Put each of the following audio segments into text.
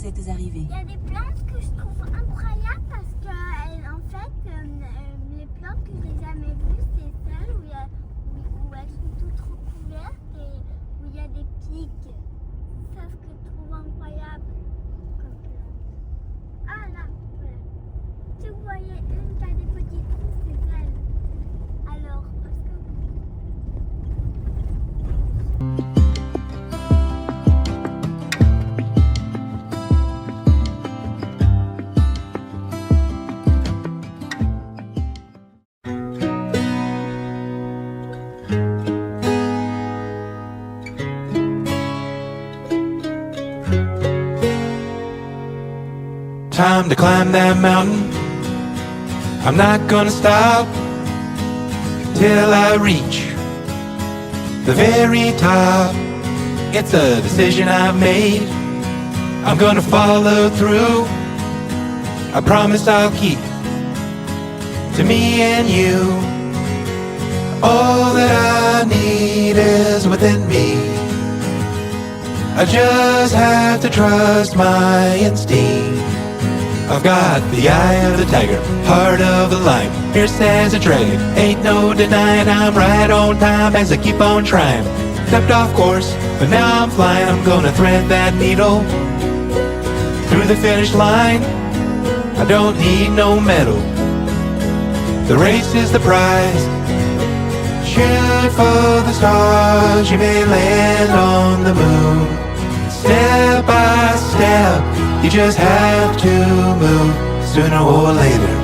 êtes arrivé. Il y a des plantes que je trouve incroyables parce que, en fait, les plantes que j'ai jamais vues, c'est celles où elles sont toutes recouvertes et où il y a des pics. C'est ça ce que je trouve incroyable comme plante. Ah là, voilà. Si vous voyez une qui a des petits trous, c'est celle. Alors, parce que... Time to climb that mountain. I'm not gonna stop till I reach the very top. It's a decision I've made. I'm gonna follow through. I promise I'll keep to me and you. All that I need is within me. I just have to trust my instinct. I've got the eye of the tiger, heart of the lion, fierce as a dragon. Ain't no denying I'm right on time as I keep on trying. Stepped off course, but now I'm flying. I'm gonna thread that needle through the finish line. I don't need no medal. The race is the prize. Shoot for the stars, you may land on the moon. Step by step, you just have to move sooner or later.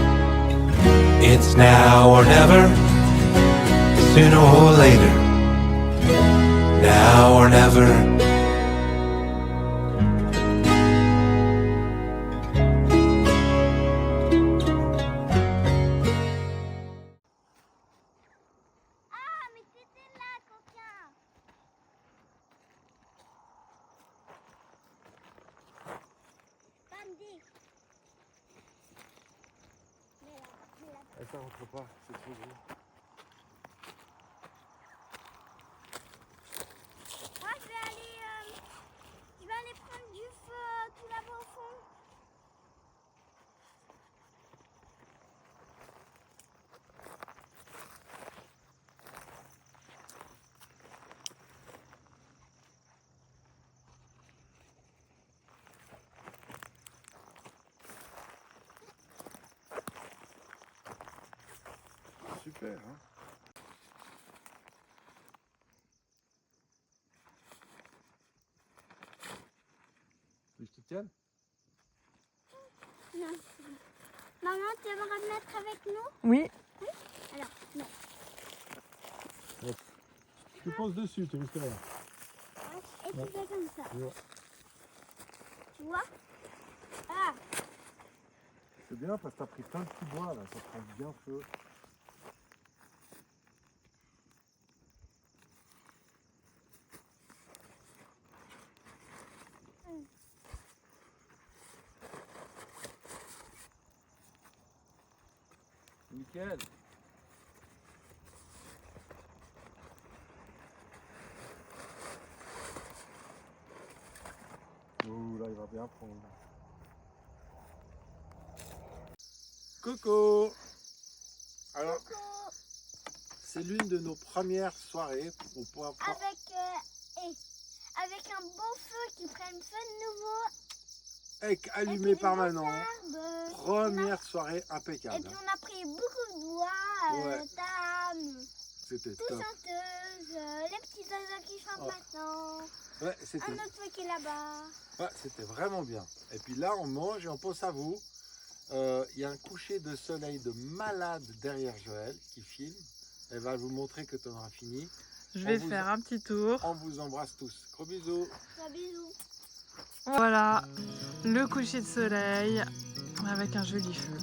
It's now or never, sooner or later. Now or never. Ah, mais c'était là, coquin! Bandit! Ça rentre pas, c'est trop gros. Ah, je vais aller prendre du feu tout là-bas au fond. Super, hein? Je te tienne? Non. Maman, tu aimerais me mettre avec nous? Oui. Alors, non. Tu poses dessus, tu risques rien. Et tu fais comme ça. Ouais. Tu vois? Ah, C'est bien parce que t'as pris plein de petits bois là, ça prend bien feu. Nickel. Oh là il va bien prendre. Coucou. Alors, c'est l'une de nos premières soirées. On pourra prendre... avec un beau feu qui prenne feu de nouveau. Avec allumé permanent. Première soirée impeccable. Et puis on a pris beaucoup de bois, Ouais. dames, C'était tout top. chanteuse, les petits oiseaux qui chantent Oh. maintenant, Ouais, c'était un autre feu qui est là-bas. ouais, c'était vraiment bien. Et puis là, on mange et on pense à vous. Il y a un coucher de soleil de malade derrière Joël qui filme. Elle va vous montrer que tu auras fini. Je vais On vous- faire un petit tour. On vous embrasse tous. Gros bisous. Gros bisous. Voilà, le coucher de soleil avec un joli feu.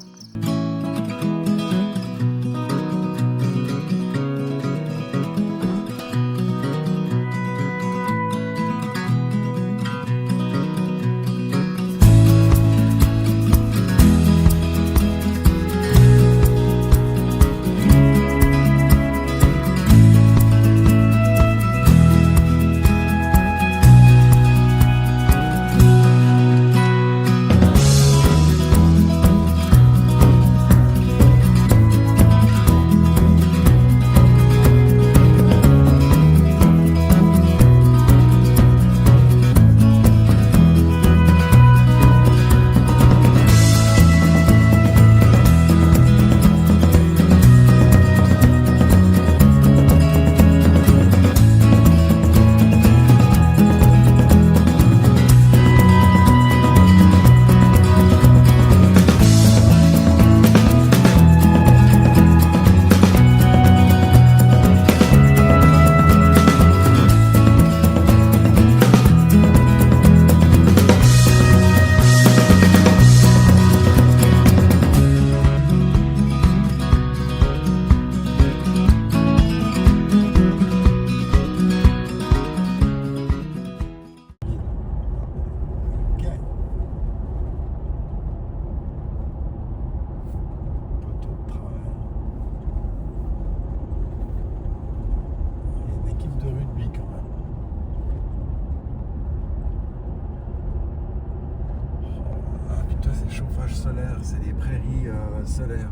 chauffage solaire, c'est des prairies solaires.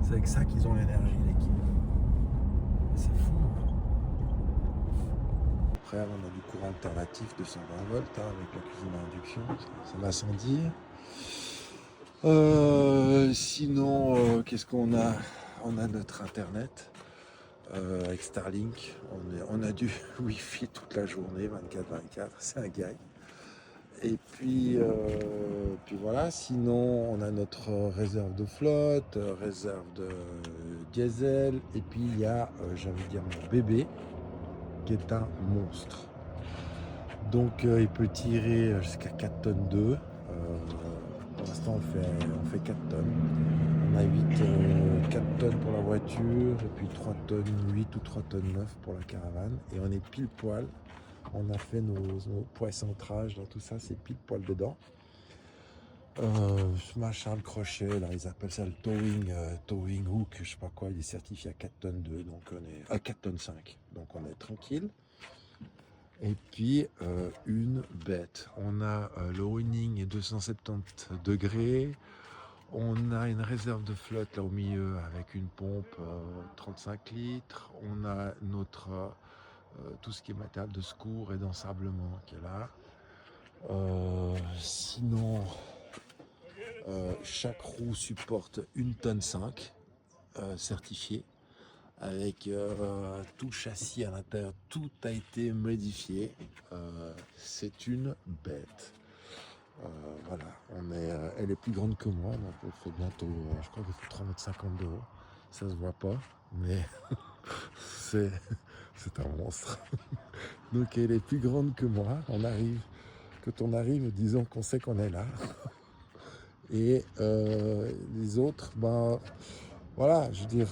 C'est avec ça qu'ils ont l'énergie, l'équipe. C'est fou. Hein. Après, on a du courant alternatif de 120 volts hein, avec la cuisine à induction, ça va sans dire. Sinon, qu'est-ce qu'on a? On a notre internet avec Starlink. On a du Wi-Fi toute la journée, 24/24. C'est un gag. Et puis voilà. Sinon, on a notre réserve de flotte, réserve de diesel. Et puis il y a, j'ai envie de dire, mon bébé qui est un monstre. Donc il peut tirer jusqu'à 4 tonnes d'œufs. Pour l'instant, on fait 4 tonnes. On a 4 tonnes pour la voiture, et puis 3 tonnes 8 ou 3 tonnes 9 pour la caravane. Et on est pile poil. On a fait nos poisson-trages dans tout ça, c'est pile poil dedans. Ce machin, le crochet, là, ils appellent ça le towing hook, je sais pas quoi, il est certifié à 4 tonnes 2, donc on est à 4 tonnes 5. Donc on est tranquille. Et puis une bête. On a le winning est 270 degrés. On a une réserve de flotte là au milieu avec une pompe 35 litres. On a notre tout ce qui est matériel de secours et d'ensablement qui est là. Sinon, chaque roue supporte 1 tonne 5 certifié. Avec tout châssis à l'intérieur, tout a été modifié. C'est une bête. Voilà, elle est plus grande que moi, donc elle fait bientôt, je crois qu'elle fait 350 d'euros. Ça se voit pas, mais c'est un monstre. Donc elle est plus grande que moi. Quand on arrive, disons qu'on sait qu'on est là. Et les autres, ben voilà, je veux dire,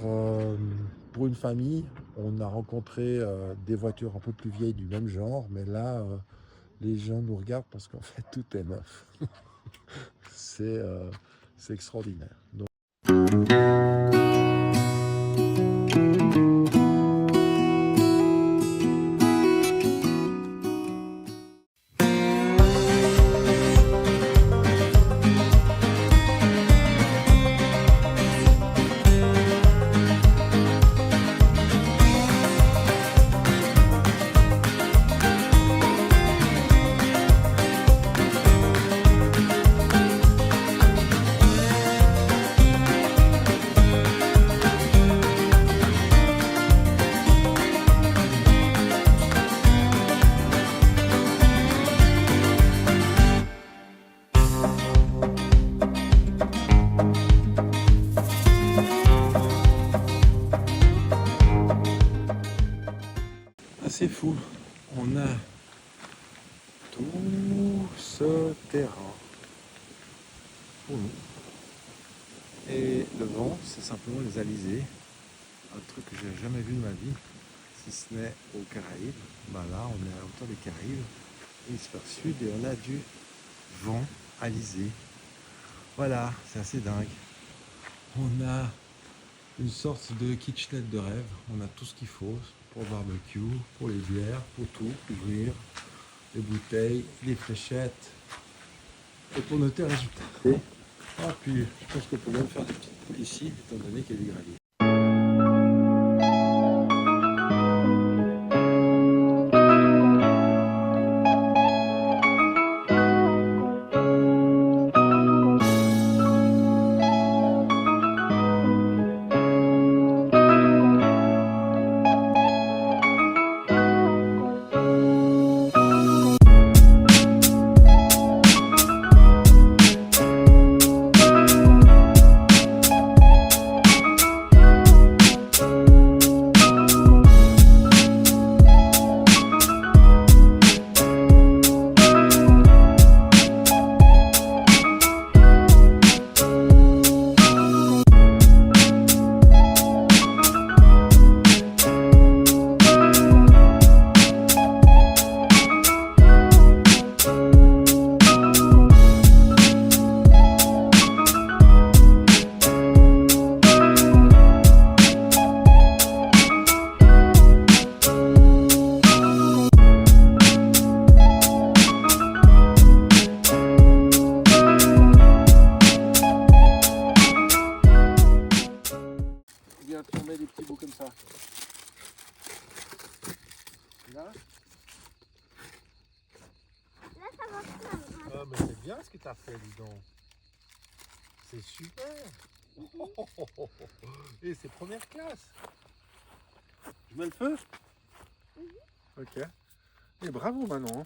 pour une famille, on a rencontré des voitures un peu plus vieilles du même genre, mais là, les gens nous regardent parce qu'en fait, tout est neuf. C'est extraordinaire. Donc... C'est fou, on a tout ce terrain pour nous. Et le vent, c'est simplement les alizés, un truc que j'ai jamais vu de ma vie, si ce n'est aux Caraïbes. Ben là, on est à la hauteur des Caraïbes, hémisphère sud, et on a du vent alizé. Voilà, c'est assez dingue. On a une sorte de kitchenette de rêve, on a tout ce qu'il faut. Pour le barbecue, pour les bières, pour tout, ouvrir les bouteilles, les fléchettes, et pour noter le résultat. Ah, puis je pense qu'on peut même faire des petites poules ici, étant donné qu'il y a du gravier. ce que tu as fait, dis donc. C'est super. Et c'est première classe. Je mets le feu. Ok. Et bravo Manon.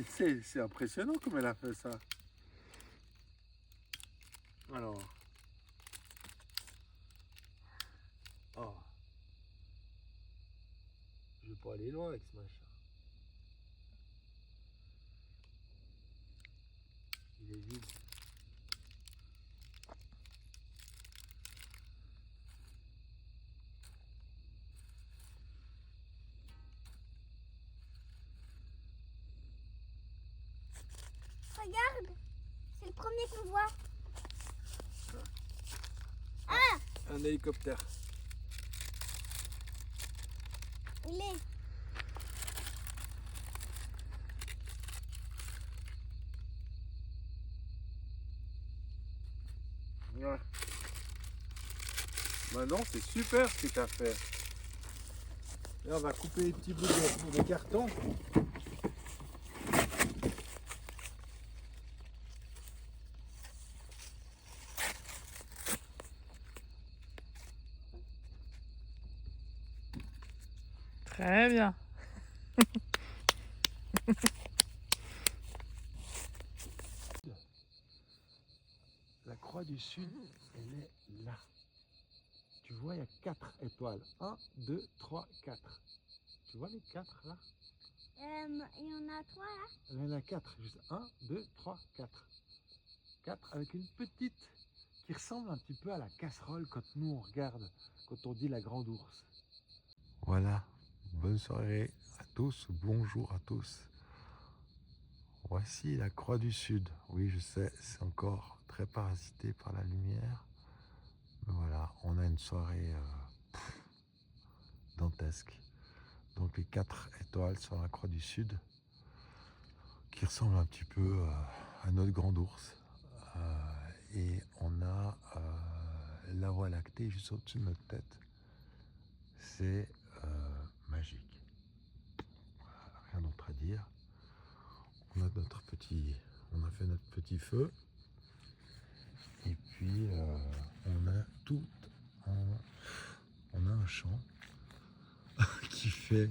C'est impressionnant comme elle a fait ça. Alors. Oh. Je vais pas aller loin avec ce machin. Il est vide. Regarde, c'est le premier qu'on voit. Un hélicoptère. Il est. Ouais. Maintenant, c'est super ce que tu as fait. Là, on va couper les petits bouts de carton. Très bien. La croix du Sud, elle est là. Tu vois, il y a 4 étoiles. 1, 2, 3, 4. Tu vois les 4 là? Il y en a 3 là. Il y en a 4. Juste 1, 2, 3, 4. 4 avec une petite qui ressemble un petit peu à la casserole quand nous on regarde, quand on dit la grande ours. Voilà. Bonne soirée à tous, bonjour à tous. Voici la Croix du Sud. Oui, je sais, c'est encore très parasité par la lumière. Mais voilà, on a une soirée dantesque. Donc les 4 étoiles sur la Croix du Sud, qui ressemble un petit peu à notre grand ours. Et on a la Voie lactée juste au-dessus de notre tête. C'est magique. Voilà, rien d'autre à dire. On a fait notre petit feu. Et puis on a un champ qui fait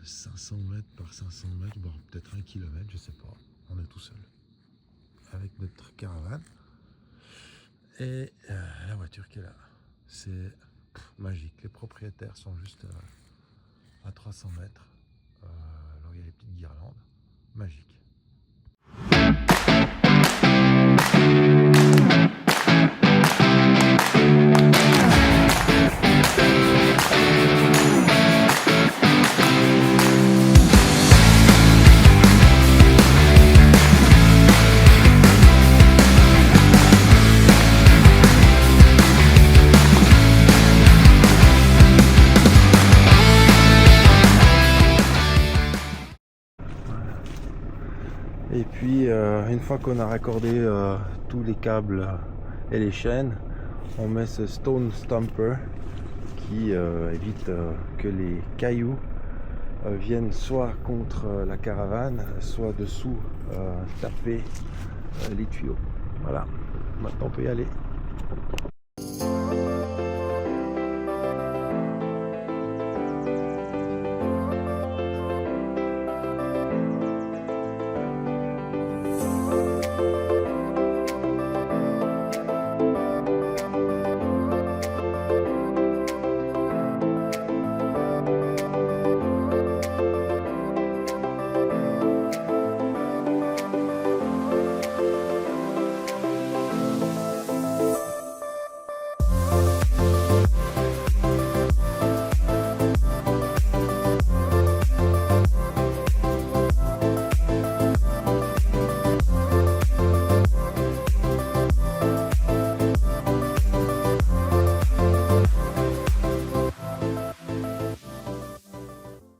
500 mètres par 500 mètres, voire peut-être 1 kilomètre, je sais pas. On est tout seul avec notre caravane et la voiture qui est là. C'est magique. Les propriétaires sont juste à 300 mètres. Alors il y a les petites guirlandes. Magique. Et puis une fois qu'on a raccordé tous les câbles et les chaînes, on met ce stone stumper qui évite que les cailloux viennent soit contre la caravane, soit dessous taper les tuyaux. Voilà, maintenant on peut y aller.